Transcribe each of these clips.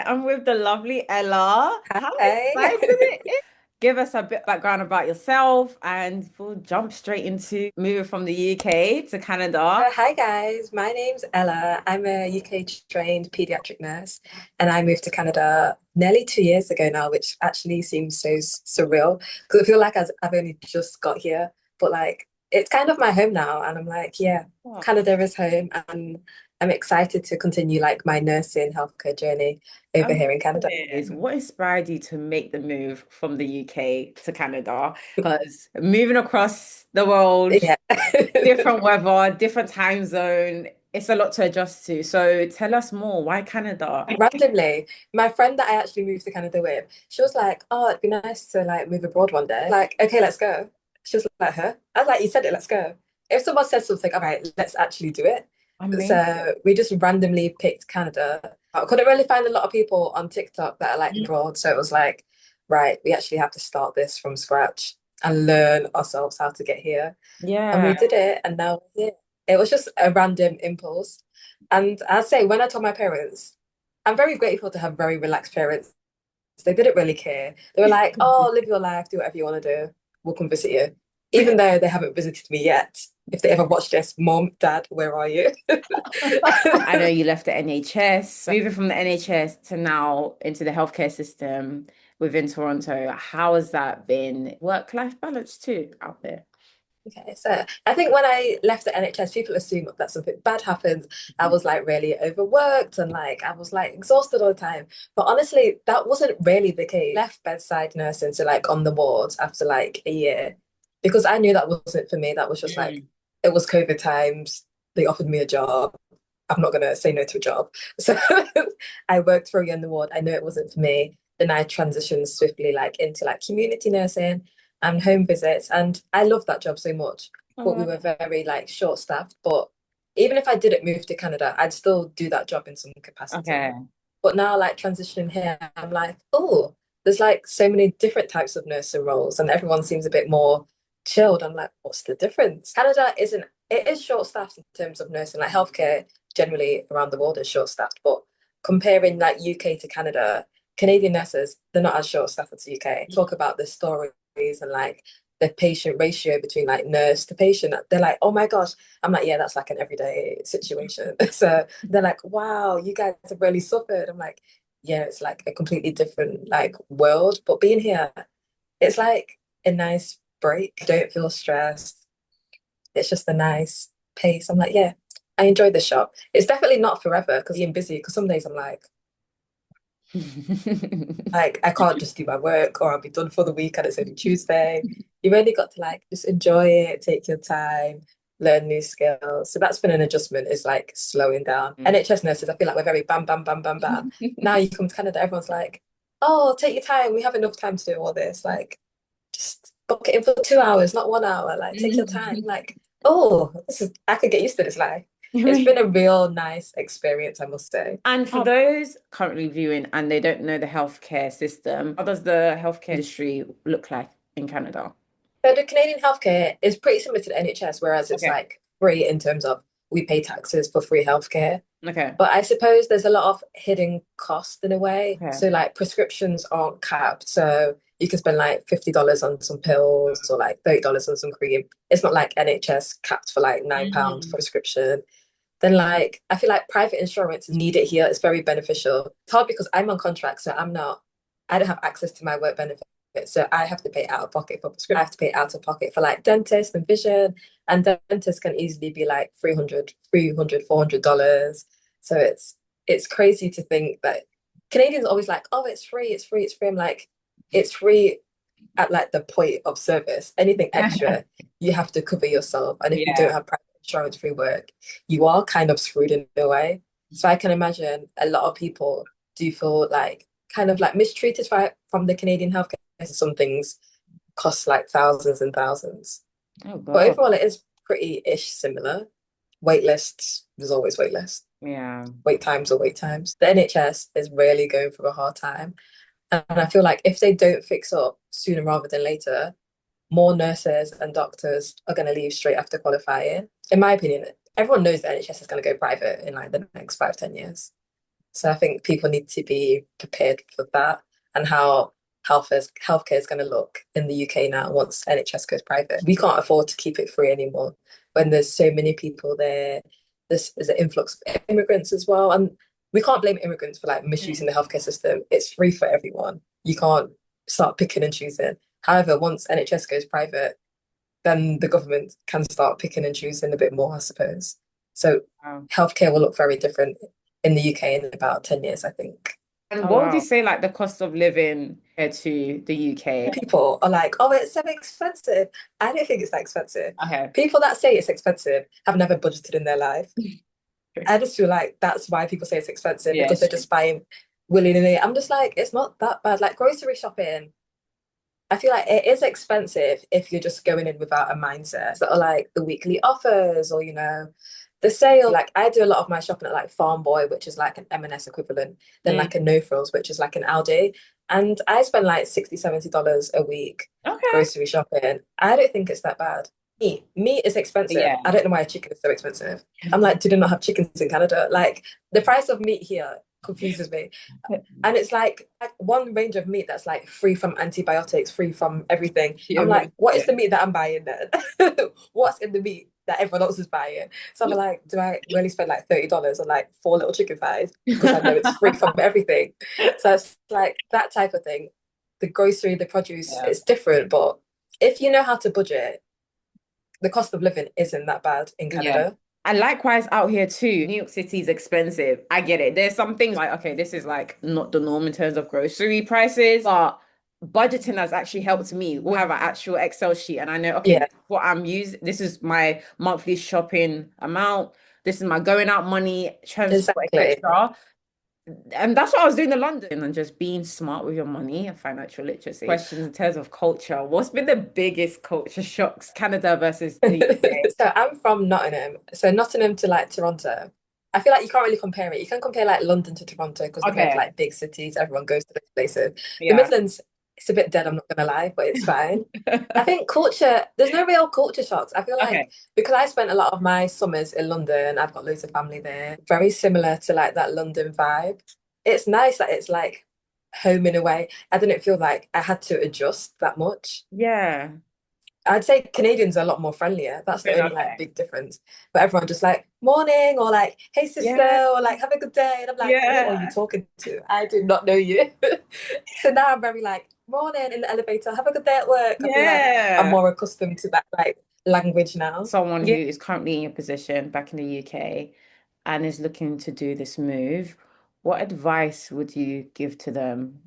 I'm with the lovely Ella. How Hi. exciting it is. Give us a bit background about yourself and we'll jump straight into moving from the UK to Canada. Hi guys, my name's Ella. I'm a UK trained pediatric nurse and I moved to Canada nearly 2 years ago now, which actually seems so surreal because I feel like I've only just got here, but like it's kind of my home now and I'm like, yeah, Oh, Canada is home and I'm excited to continue like my nursing healthcare journey over here in Canada. what inspired you to make the move from the UK to Canada? Because moving across the world, Yeah. different weather, different time zone, it's a lot to adjust to. So tell us more. Why Canada? Randomly, my friend that I actually moved to Canada with, she was like, "Oh, it'd be nice to like move abroad one day." Like, okay, let's go. She was like, "Huh?" I was like, "You said it, let's go." If someone says something, all right, let's actually do it. Amazing. So we just randomly picked Canada. I couldn't really find a lot of people on TikTok that are like abroad, so it was like, right, we actually have to start this from scratch and learn ourselves how to get here. And we Yeah. did it, and now we're here. It was just a random impulse. And I'd say when I told my parents, I'm very grateful to have very relaxed parents. They didn't really care. They were like, oh, live your life, do whatever you want to do. We'll come visit you. Even though they haven't visited me yet. If they ever watch this, Mom, Dad, where are you? I know you left the NHS. Moving from the NHS to now into the healthcare system within Toronto, how has that been? Work-life balance too out there. Okay, so I think when I left the NHS, people assume that something bad happened. I was like really overworked and like I was like exhausted all the time. But honestly, that wasn't really the case. Left bedside nursing to like on the wards after like a year because I knew that wasn't for me. That was just like Mm. it was COVID times. They offered me a job. I'm not gonna say no to a job. So I worked for a year in the ward. I knew it wasn't for me. Then I transitioned swiftly like into like community nursing and home visits. And I loved that job so much. But we Oh, were very like short staffed. But even if I didn't move to Canada, I'd still do that job in some capacity. okay. But now like transitioning here, I'm like, oh, there's like so many different types of nursing roles and everyone seems a bit more chilled. I'm like, what's the difference? Canada isn't it is short staffed in terms of nursing, like healthcare generally around the world is short staffed, but comparing like UK to Canada, Canadian nurses, they're not as short staffed as UK. Talk about the stories and like the patient ratio between like nurse to patient. They're like, oh my gosh. I'm like, yeah, that's like an everyday situation. So they're like, wow, you guys have really suffered. I'm like, yeah, it's like a completely different like world. But being here, it's like a nice break. I don't feel stressed. It's just a nice pace. I'm like, yeah, I enjoy the shop. It's definitely not forever because being busy. Because some days I'm like I can't just do my work or I'll be done for the week and it's only Tuesday. You've only got to like just enjoy it, take your time, learn new skills. So that's been an adjustment, is like slowing down. NHS nurses, I feel like we're very bam, bam, bam, bam, bam. Now you come to Canada, everyone's like, oh, take your time. We have enough time to do all this. Like, just book it in for 2 hours, not 1 hour. Like, take your time. Like, oh, I could get used to this life. It's been a real nice experience, I must say. And for those currently viewing and they don't know the healthcare system, how does the healthcare industry look like in Canada? So the Canadian healthcare is pretty similar to the NHS, whereas it's Okay. like free in terms of we pay taxes for free healthcare. Okay. But I suppose there's a lot of hidden cost in a way. Okay. So like prescriptions aren't capped. So you can spend like $50 on some pills or like $30 on some cream. It's not like NHS capped for like £9 for Mm. prescription. Then like I feel like private insurance is needed here. It's very beneficial. It's hard because I'm on contract, so I don't have access to my work benefit. So I have to pay out of pocket for prescription. I have to pay out of pocket for like dentist and vision. And dentists can easily be like $300, $400. So it's crazy to think that Canadians are always like, oh, it's free, it's free, it's free. I'm like, it's free at like the point of service. Anything extra, you have to cover yourself. And if you don't Yeah. have private insurance free work, you are kind of screwed in a way. So I can imagine a lot of people do feel like kind of like mistreated from the Canadian healthcare. Some things cost like thousands and thousands. Oh But God. overall, it is pretty-ish similar. Wait lists, there's always wait lists. Yeah. Wait times or wait times. The NHS is really going through a hard time. And I feel like if they don't fix up sooner rather than later, more nurses and doctors are going to leave straight after qualifying. In my opinion, everyone knows the NHS is going to go private in like the next 5, 10 years. So I think people need to be prepared for that and how healthcare is going to look in the UK now once NHS goes private. We can't afford to keep it free anymore when there's so many people there. There's an influx of immigrants as well. And we can't blame immigrants for like misusing Mm. the healthcare system. It's free for everyone. You can't start picking and choosing. However, once NHS goes private, then the government can start picking and choosing a bit more, I suppose. So Wow. healthcare will look very different in the UK in about 10 years, I think. And Oh, what would you wow. say like the cost of living here to the UK? People are like, oh, it's so expensive. I don't think it's that expensive. Okay. People that say it's expensive have never budgeted in their life. I just feel like that's why people say it's expensive Yeah, because it's they're true. just buying willy-nilly. I'm just like, it's not that bad. Like grocery shopping, I feel like it is expensive if you're just going in without a mindset. So like the weekly offers or, the sale. Like I do a lot of my shopping at like Farm Boy, which is like an M&S equivalent, then Mm. like a No Frills, which is like an Aldi. And I spend like $60, $70 a week Okay. grocery shopping. I don't think it's that bad. Meat is expensive. Yeah. I don't know why chicken is so expensive. I'm like, do they not have chickens in Canada? Like the price of meat here confuses me. And it's like one range of meat that's like free from antibiotics, free from everything. I'm Yeah. like, what is Yeah. the meat that I'm buying then? What's in the meat that everyone else is buying? So I'm like, do I really spend like $30 on like four little chicken thighs because I know it's free from everything? So it's like that type of thing. The grocery, the produce, Yeah. it's different, but if you know how to budget, the cost of living isn't that bad in Yeah. Canada. And likewise out here too, New York City is expensive. I get it. There's some things like, okay, this is like not the norm in terms of grocery prices, but budgeting has actually helped me. We have an actual Excel sheet and I know, okay, Yeah, this is what I'm using. This is my monthly shopping amount. This is my going out money, transport, exactly. etc. And that's what I was doing in London and just being smart with your money and financial literacy. Questions in terms of culture. What's been the biggest culture shocks, Canada versus the UK? So I'm from Nottingham. So Nottingham to like Toronto. I feel like you can't really compare it. You can compare like London to Toronto because they're both Okay. like big cities. Everyone goes to those places. The Yeah. Midlands, it's a bit dead, I'm not gonna lie, but it's fine. I think culture, there's no real culture shocks. I feel like Okay. because I spent a lot of my summers in London, I've got loads of family there, very similar to like that London vibe. It's nice that it's like home in a way. I didn't feel like I had to adjust that much. Yeah. I'd say Canadians are a lot more friendlier. That's the only like Okay. big difference. But everyone just like morning or like hey sister Yeah. or like have a good day. And I'm like, who are you Yeah. talking to? I do not know you. So now I'm very like morning in the elevator, have a good day at work. I feel like I'm Yeah. more accustomed to that like language now. Someone who Yeah, is currently in your position back in the UK and is looking to do this move, what advice would you give to them?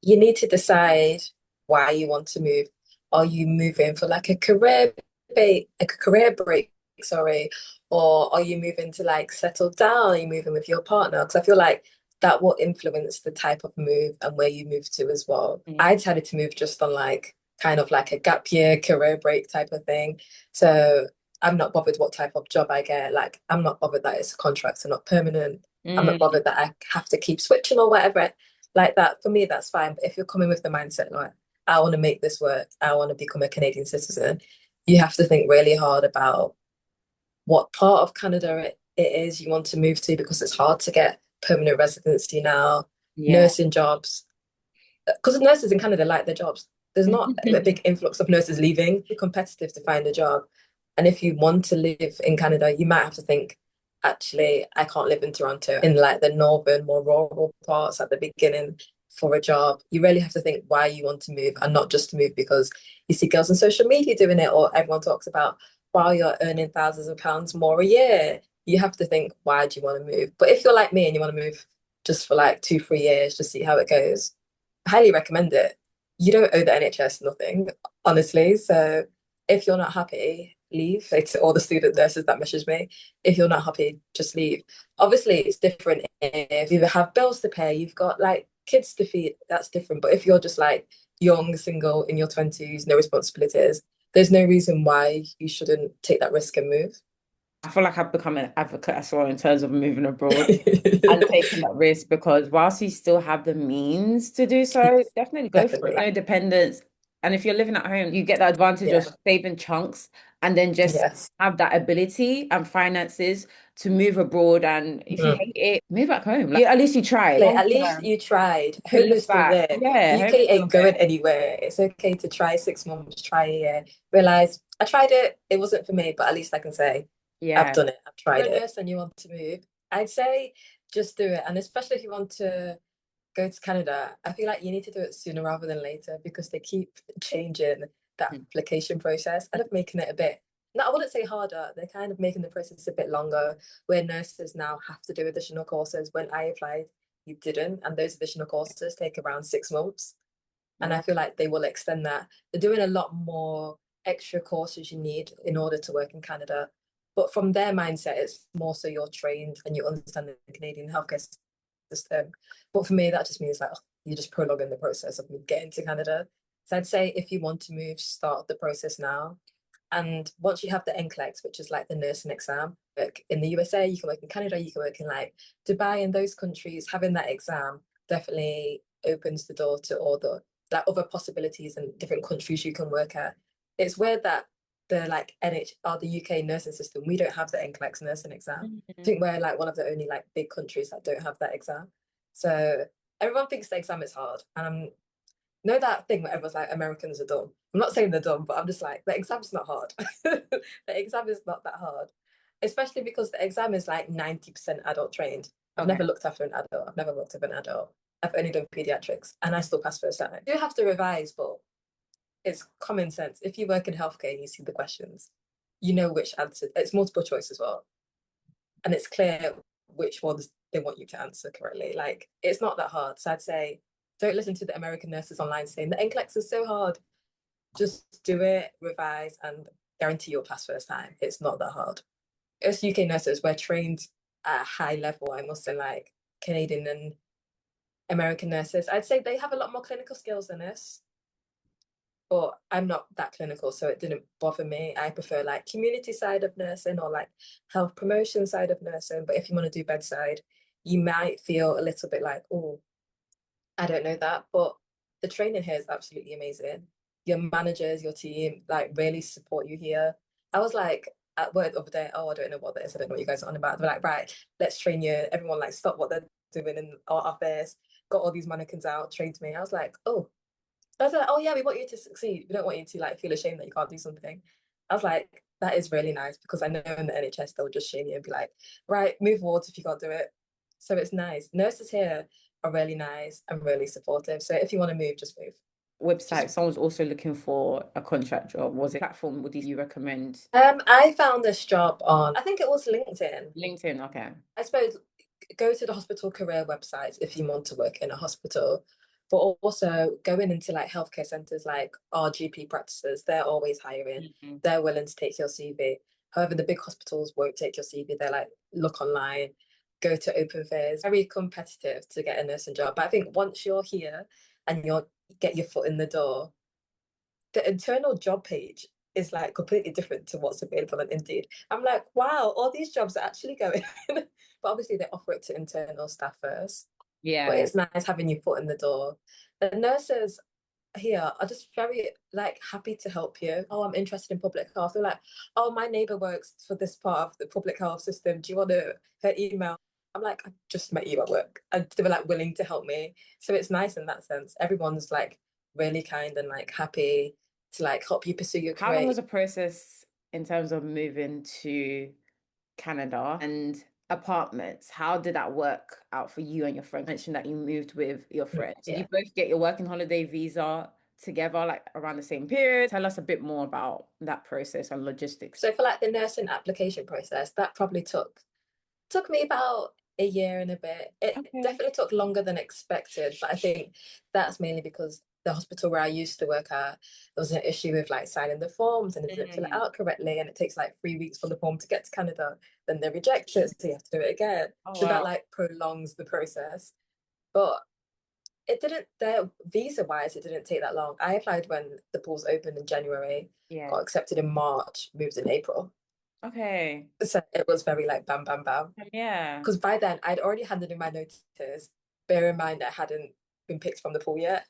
you need to decide why you want to move. Are you moving for like a career break, sorry, or are you moving to like settle down? Are you moving with your partner? Because I feel like that will influence the type of move and where you move to as well. Mm. I decided to move just on like kind of like a gap year career break type of thing. So I'm not bothered what type of job I get. Like I'm not bothered that it's a contract and not permanent. I'm not Mm. bothered that I have to keep switching or whatever like that. For me, that's fine. But if you're coming with the mindset like, I want to make this work, I want to become a Canadian citizen, you have to think really hard about what part of Canada it is you want to move to because it's hard to get permanent residency now, Yeah. nursing jobs. Because nurses in Canada like their jobs. There's not a big influx of nurses leaving. It's competitive to find a job. And if you want to live in Canada, you might have to think, actually, I can't live in Toronto, in like the northern, more rural parts at the beginning for a job. You really have to think why you want to move and not just to move because you see girls on social media doing it or everyone talks about, wow, you're earning thousands of pounds more a year. You have to think, why do you want to move? But if you're like me and you want to move just for like 2, 3 years, just see how it goes, I highly recommend it. You don't owe the NHS nothing, honestly. So if you're not happy, leave. Like to all the student nurses that message me, if you're not happy, just leave. Obviously, it's different if you have bills to pay, you've got like kids to feed, that's different. But if you're just like young, single, in your 20s, no responsibilities, there's no reason why you shouldn't take that risk and move. I feel like I've become an advocate as well in terms of moving abroad and taking that risk because whilst you still have the means to do so, definitely go for it. Definitely. No dependence. And if you're living at home, you get the advantage Yeah. of saving chunks and then just Yes. have that ability and finances to move abroad, and if you Mm. hate it, move back home. Like, at least you tried. Like, Long at least term, you tried. hope Home is is still back. there. Yeah, The hope UK is still ain't going there. anywhere. It's okay to try 6 months, try a year. Realize I tried it, it wasn't for me, but at least I can say I've Yeah. done it, I've tried it. If you're a nurse and you want to move, I'd say just do it. And especially if you want to go to Canada, I feel like you need to do it sooner rather than later because they keep changing the Mm. application process and of making it a bit, no, I wouldn't say harder. They're kind of making the process a bit longer, where nurses now have to do additional courses. When I applied, you didn't, and those additional courses take around 6 months. And I Wow. feel like they will extend that. They're doing a lot more extra courses you need in order to work in Canada. But from their mindset, it's more so you're trained and you understand the Canadian healthcare system. But for me, that just means like, oh, you're just prolonging the process of me getting to Canada. So I'd say if you want to move, start the process now. And once you have the NCLEX, which is like the nursing exam, like in the USA, you can work in Canada, you can work in like Dubai and those countries, having that exam definitely opens the door to all the like other possibilities and different countries you can work at. It's weird that the like NH or the UK nursing system, we don't have the NCLEX nursing exam. I Mhm. think we're like one of the only like big countries that don't have that exam. So everyone thinks the exam is hard. And I'm know that thing where everyone's like Americans are dumb. I'm not saying they're dumb, but I'm just like the exam's not hard. The exam is not that hard, especially because the exam is like 90% adult trained. I've Okay. never looked after an adult. I've never worked with an adult. I've only done pediatrics, and I still pass first time. You do have to revise, but it's common sense. If you work in healthcare and you see the questions, you know which answer. It's multiple choice as well, and it's clear which ones they want you to answer correctly. Like it's not that hard. So I'd say don't listen to the American nurses online saying the NCLEX is so hard. Just do it, revise, and guarantee you'll pass first time. It's not that hard. Us UK nurses, we're trained at a high level, I must say, like Canadian and American nurses. I'd say they have a lot more clinical skills than us, but I'm not that clinical, so it didn't bother me. I prefer like community side of nursing or like health promotion side of nursing. But if you want to do bedside, you might feel a little bit like, oh, I don't know that. But the training here is absolutely amazing. Your managers, your team, like really support you here. I was like at work the other day, oh, I don't know what that is. I don't know what you guys are on about. They're like, right, let's train you. Everyone like stop what they're doing in our office, got all these mannequins out, trained me. I was like, oh, I was like, oh yeah, we want you to succeed. We don't want you to like feel ashamed that you can't do something. I was like, that is really nice because I know in the NHS they'll just shame you and be like, right, move wards if you can't do it. So it's nice. Nurses here are really nice and really supportive. So if you want to move, just move. Website, Just someone's also looking for a contract job. Was it platform would you recommend? I found this job on I think it was LinkedIn. LinkedIn, okay. I suppose go to the hospital career websites if you want to work in a hospital, but also going into like healthcare centers like our GP practices, they're always hiring. Mhm. They're willing to take your CV. However, the big hospitals won't take your CV. They're like, look online, go to open fairs. Very competitive to get a nursing job. But I think once you're here and you're get your foot in the door, the internal job page is like completely different to what's available on Indeed. I'm like, wow, all these jobs are actually going. But obviously they offer it to internal staff first. But Yeah. it's nice having your foot in the door. The nurses here are just very like happy to help you. Oh, I'm interested in public health. They're like, oh, my neighbor works for this part of the public health system. Do you want her email? I'm like, I just met you at work. And they were like willing to help me. So it's nice in that sense. Everyone's like really kind and like happy to like help you pursue your How long career. was the process in terms of moving to Canada and apartments? How did that work out for you and your friend? You mentioned that you moved with your friend. Did you Yeah. both get your working holiday visa together, like around the same period? Tell us a bit more about that process and logistics. So for like the nursing application process, that probably took me about a year and a bit. It Okay. definitely took longer than expected, but I think that's mainly because the hospital where I used to work at, there was an issue with like signing the forms and it didn't fill it Mm. out correctly, and it takes like 3 weeks for the form to get to Canada. Then they reject it, so you have to do it again. Oh, So that wow. like prolongs the process. But it didn't there visa wise, it didn't take that long. I applied when the pools opened in January, Yeah. got accepted in March, moved in April. Okay. So it was very like bam bam bam. Yeah. Because by then I'd already handed in my notice. Bear in mind I hadn't been picked from the pool yet.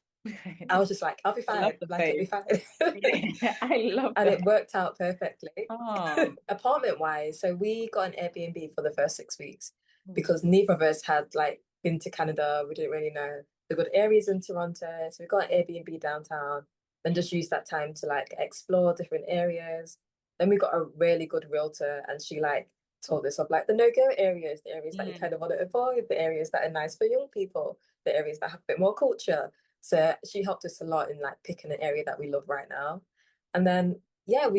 I was just like, I'll be I love fine. the Like, it'll be face. fine. Yeah, I love And that. it worked out perfectly. Oh. Apartment wise, so we got an Airbnb for the first 6 weeks Mm. because neither of us had like been to Canada. We didn't really know the good areas in Toronto. So we got an Airbnb downtown and just used that time to like explore different areas. Then we got a really good realtor and she like told us of like the no-go areas, the areas that you kind Mm. of want to avoid, the areas that are nice for young people, the areas that have a bit more culture. So she helped us a lot in like picking an area that we love right now. And then yeah,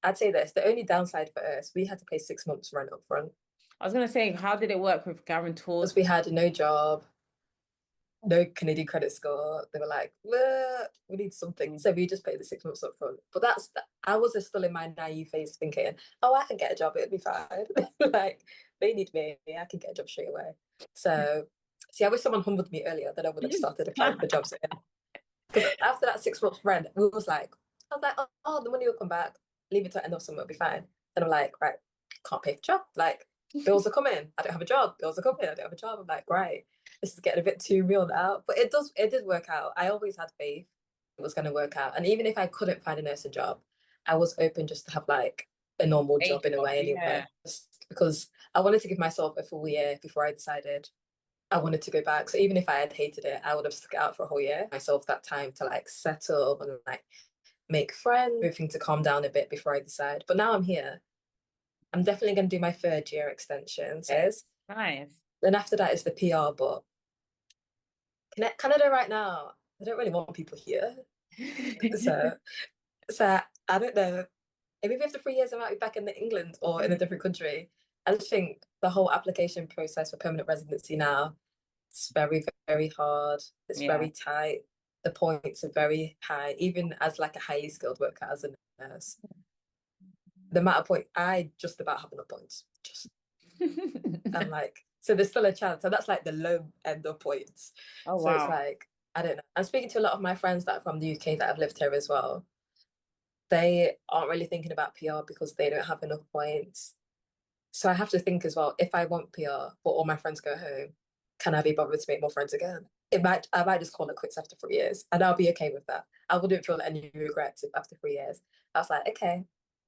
I'd say this, the only downside for us, we had to pay 6 months rent up front I was gonna say, how did it work with guarantors? because we had no job, no Canadian credit score. They were like, we need something. So we just paid the 6 months up front. But I was still in my naive phase thinking, oh, I can get a job, it'll be fine. Like, they need me, I can get a job straight away. So, see, I wish someone humbled me earlier, then I would have started applying for jobs again. Because after that 6 months rent, I was like, oh, the money will come back. Leave it to end of summer, it'll be fine. Then I'm like, right, can't pay for job. Like, bills are coming. I don't have a job. Bills are coming. I don't have a job. I'm like, right, this is getting a bit too real now. But it did work out. I always had faith it was going to work out. And even if I couldn't find a nursing job, I was open just to have like a normal A job in a job, way yeah. anyway. Just because I wanted to give myself a full year before I decided I wanted to go back. So even if I had hated it, I would have stuck it out for a whole year. Myself that time to like settle and like make friends, everything to calm down a bit before I decide. But now I'm here. I'm definitely going to do my third year extension. Nice. Then after that is the PR. But Canada right now, I don't really want people here. So, so I don't know. Maybe after 3 years, I might be back in England or in a different country. I just think the whole application process for permanent residency now, it's very, very hard. It's Yeah. very tight. The points are very high, even as like a highly skilled worker as a nurse. The amount of points, I just about have enough points. Just I'm like, so there's still a chance. And that's like the low end of points. Oh So it's wow. like, I don't know. I'm speaking to a lot of my friends that are from the UK that have lived here as well. They aren't really thinking about PR because they don't have enough points. So I have to think as well, if I want PR, but all my friends go home, can I be bothered to make more friends again? I might just call it quits after 3 years, and I'll be okay with that. I wouldn't feel any regrets if after 3 years I was like, okay,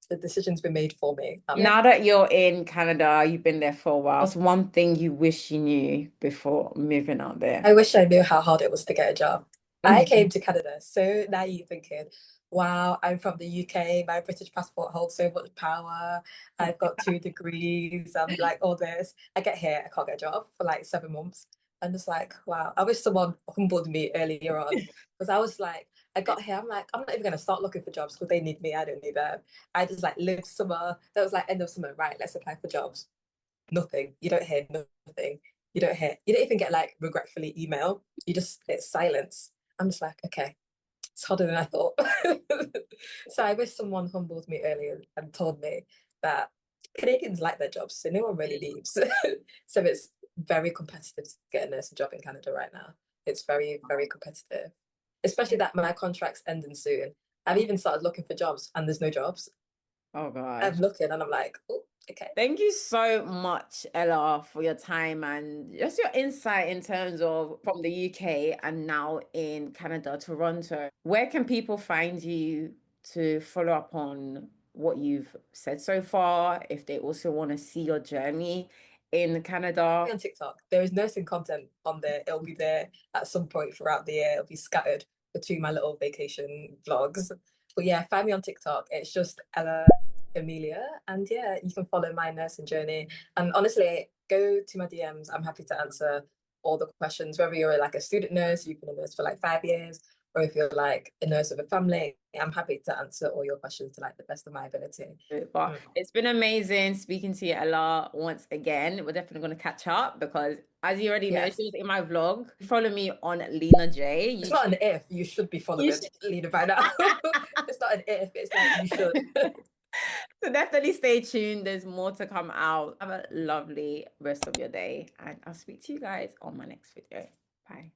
the decision's been made for me. Now that you're in Canada, you've been there for a while. What's one thing you wish you knew before moving out I there? wish I knew how hard it was to get a job. I came to Canada so naive thinking, wow, I'm from the UK, my British passport holds so much power. I've got 2 degrees, I'm like all this. I get here, I can't get a job for like 7 months. I'm just like, wow, I wish someone humbled me earlier on. Because I was like, I got here, I'm like, I'm not even gonna start looking for jobs because they need me, I don't need them. I just like lived summer. That was like end of summer, right? Let's apply for jobs. Nothing. You don't hear nothing. You don't even get like regretfully email. It's silence. I'm just like, okay, it's harder than I thought. So I wish someone humbled me earlier and told me that Canadians like their jobs, so no one really leaves. So it's very competitive to get a nursing job in Canada right now. It's very, very competitive, especially that my contract's ending soon. I've even started looking for jobs and there's no jobs. Oh gosh. I'm looking and I'm like, oh, okay. Thank you so much, Ella, for your time and just your insight in terms of from the UK and now in Canada, Toronto. Where can people find you to follow up on what you've said so far? If they also want to see your journey in Canada. On TikTok. There is nursing content on there. It'll be there at some point throughout the year. It'll be scattered between my little vacation vlogs. But yeah, find me on TikTok. It's just Ella Amelia. And yeah, you can follow my nursing journey. And honestly, go to my DMs. I'm happy to answer all the questions, whether you're like a student nurse, you've been a nurse for like 5 years, or if you're like a nurse with a family, I'm happy to answer all your questions to like the best of my ability. But it's been amazing speaking to you, Ella, once again. We're definitely going to catch up because, as you already know, Yes. she was in my vlog. Follow me on Leena J. It's not an if, you should be following Leena by now. It's not an if, it's like you should. So definitely stay tuned. There's more to come out. Have a lovely rest of your day, and I'll speak to you guys on my next video. Bye.